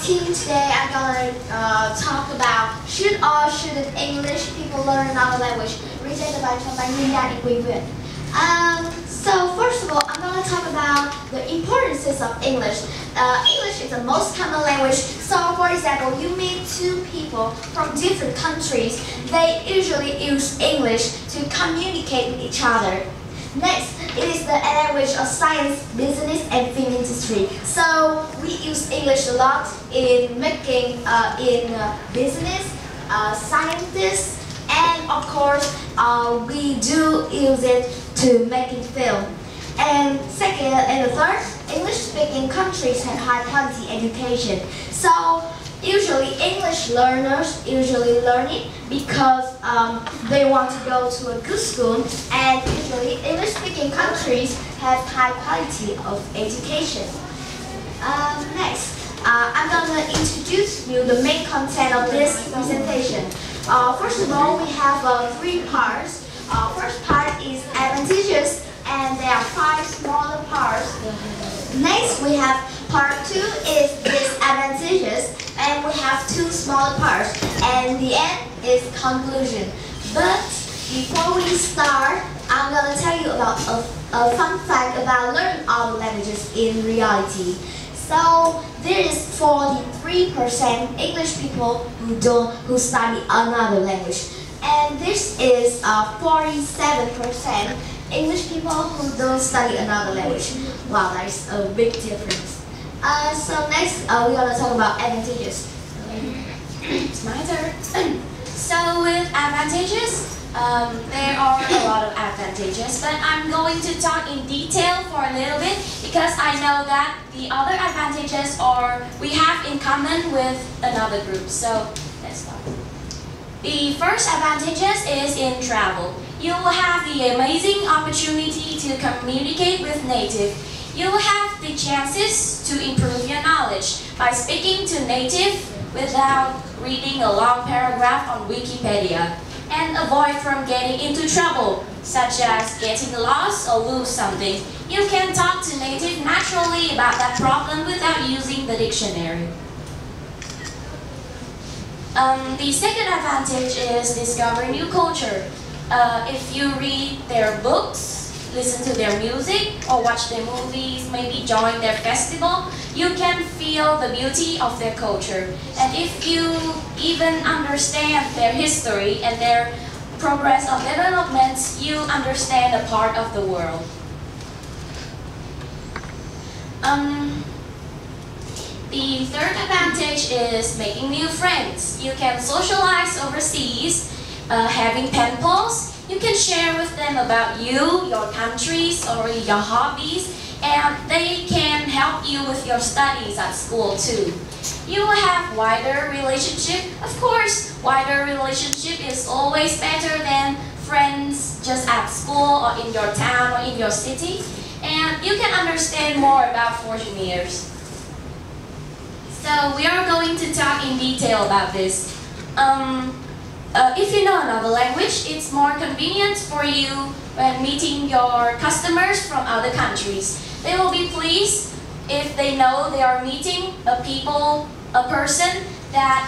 Today I'm gonna talk about should or shouldn't English people learn another language, presented by Trâm and Nguyên. So first of all, I'm gonna talk about the importances of English. English is the most common language. So for example, you meet two people from different countries, they usually use English to communicate with each other. Next, it is the language of science, business, and film industry. So we use English a lot in making business, scientists, and of course we do use it to making film. And second and the third, English-speaking countries have high quality education. So usually English learners usually learn it because they want to go to a good school, and usually English-speaking countries have high quality of education. Next, I'm going to introduce you the main content of this presentation. First of all, we have three parts. First part is advantages, and there are 5 smaller parts. Next, we have part 2 is disadvantages, and we have 2 smaller parts. And the end is conclusion. But before we start, I'm going to tell you about a fun fact about learning other languages in reality. So there is 43% English people who study another language, and this is 47% English people who don't study another language. Wow, that is a big difference. So next, we're gonna talk about advantages. It's my turn. So with advantages, there are a lot of advantages, but I'm going to talk in detail for a little bit because I know that the other advantages we have in common with another group. So let's start. The first advantages is in travel. You will have the amazing opportunity to communicate with native. You will have the chances to improve your knowledge by speaking to native without reading a long paragraph on Wikipedia, and avoid from getting into trouble, such as getting lost or lose something. You can talk to native naturally about that problem without using the dictionary. The second advantage is discovering new culture. If you read their books, listen to their music, or watch their movies, maybe join their festival, you can feel the beauty of their culture. And if you even understand their history and their progress of development, you understand a part of the world. The third advantage is making new friends. You can socialize overseas, having pen pals. You can share with them about you, your countries, or your hobbies, and they can help you with your studies at school too. You will have wider relationship. Of course, wider relationship is always better than friends just at school or in your town or in your city, and you can understand more about foreign years. So we are going to talk in detail about this. If you know another language, it's more convenient for you when meeting your customers from other countries. They will be pleased if they know they are meeting a person that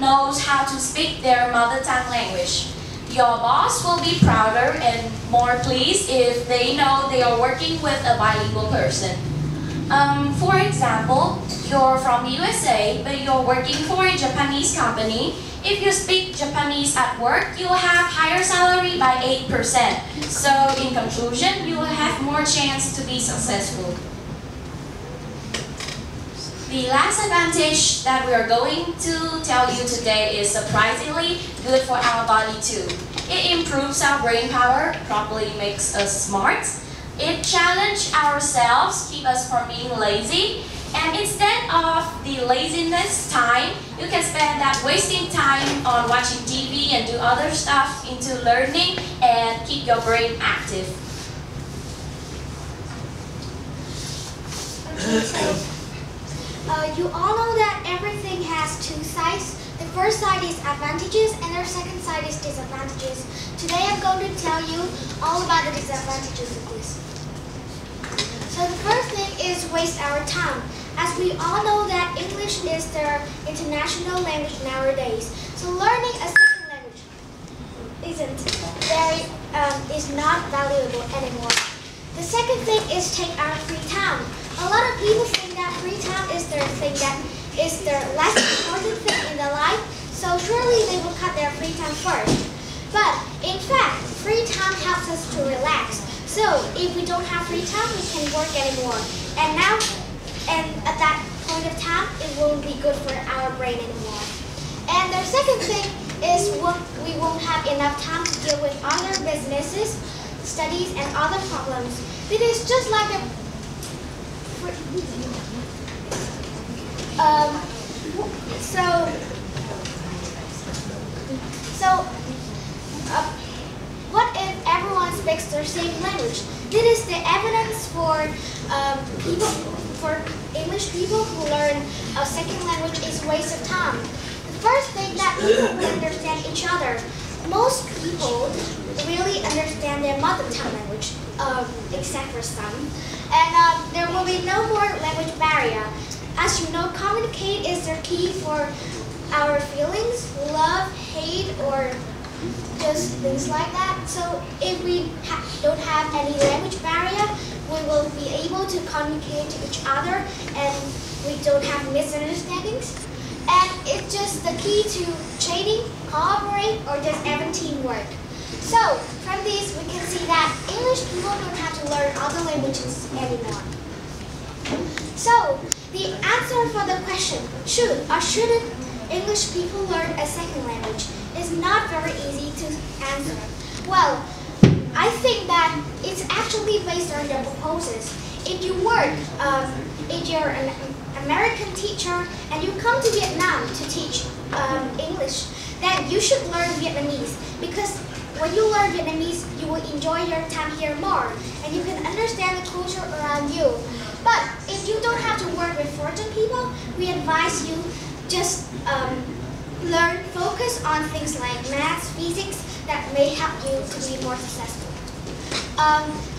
knows how to speak their mother tongue language. Your boss will be prouder and more pleased if they know they are working with a bilingual person. For example, you're from USA, but you're working for a Japanese company. If you speak Japanese at work, you will have higher salary by 8%. So in conclusion, you will have more chance to be successful. The last advantage that we are going to tell you today is surprisingly good for our body too. It improves our brain power, probably makes us smart. It challenges ourselves, keep us from being lazy. And instead of the laziness time, you can spend that wasting time on watching TV and do other stuff into learning and keep your brain active. You all know that everything has 2 sides. The first side is advantages and the second side is disadvantages. Today I'm going to tell you all about the disadvantages of this. So the first thing is waste our time, as we all know that English is the international language nowadays. So learning a second language is not valuable anymore. The second thing is take our free time. A lot of people think that free time is the thing that is the less important thing in their life, so surely they will cut their free time first. But in fact, free time helps us to relax. So if we don't have free time, we can work anymore. And at that point of time, it won't be good for our brain anymore. And the second thing is we won't have enough time to deal with other businesses, studies, and other problems. It is just like what if everyone speaks the same language? This is the evidence for English people who learn a second language is waste of time. The first thing that people will understand each other. Most people really understand their mother tongue language, except for some. And there will be no more language barrier. As you know, communicate is the key for our feelings, love, hate, or just things like that. So if we don't have any language barrier, we will be able to communicate to each other and we don't have misunderstandings. And it's just the key to training, cooperate, or just even teamwork. So from this, we can see that English people don't have to learn other languages anymore. So the answer for the question, should or shouldn't English people learn a second language, is not very easy to answer. Well, I think that it's actually based on the proposals. If you work, if you're an American teacher and you come to Vietnam to teach English, then you should learn Vietnamese, because when you learn Vietnamese, you will enjoy your time here more and you can understand the culture around you. But if you don't have to work with foreign people, we advise you just focus on things like maths, physics that may help you to be more successful.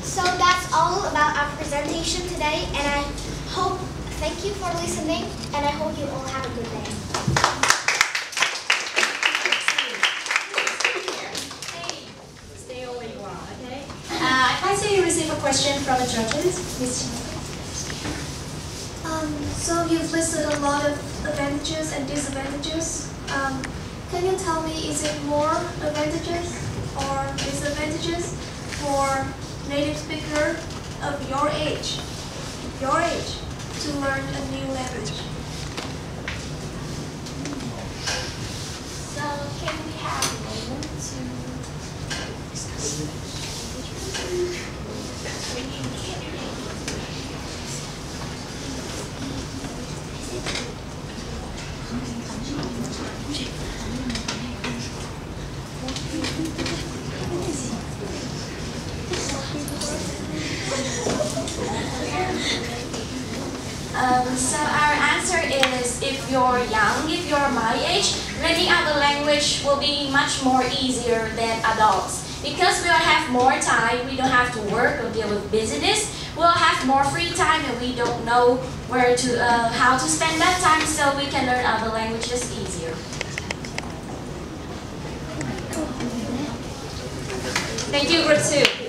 So that's all about our presentation today, and thank you for listening, and I hope you all have a good day. Hey, stay where you are, okay? I'd like to receive a question from the judges. Miss So you've listed a lot of advantages and disadvantages. Can you tell me, is it more advantages or disadvantages for native speaker of your age to learn a new language? So can we have a moment to discuss? So our answer is, if you're young, if you're my age, learning other language will be much more easier than adults. Because we'll have more time, we don't have to work or deal with business. We'll have more free time and we don't know how to spend that time, so we can learn other languages easier. Thank you, Group 2.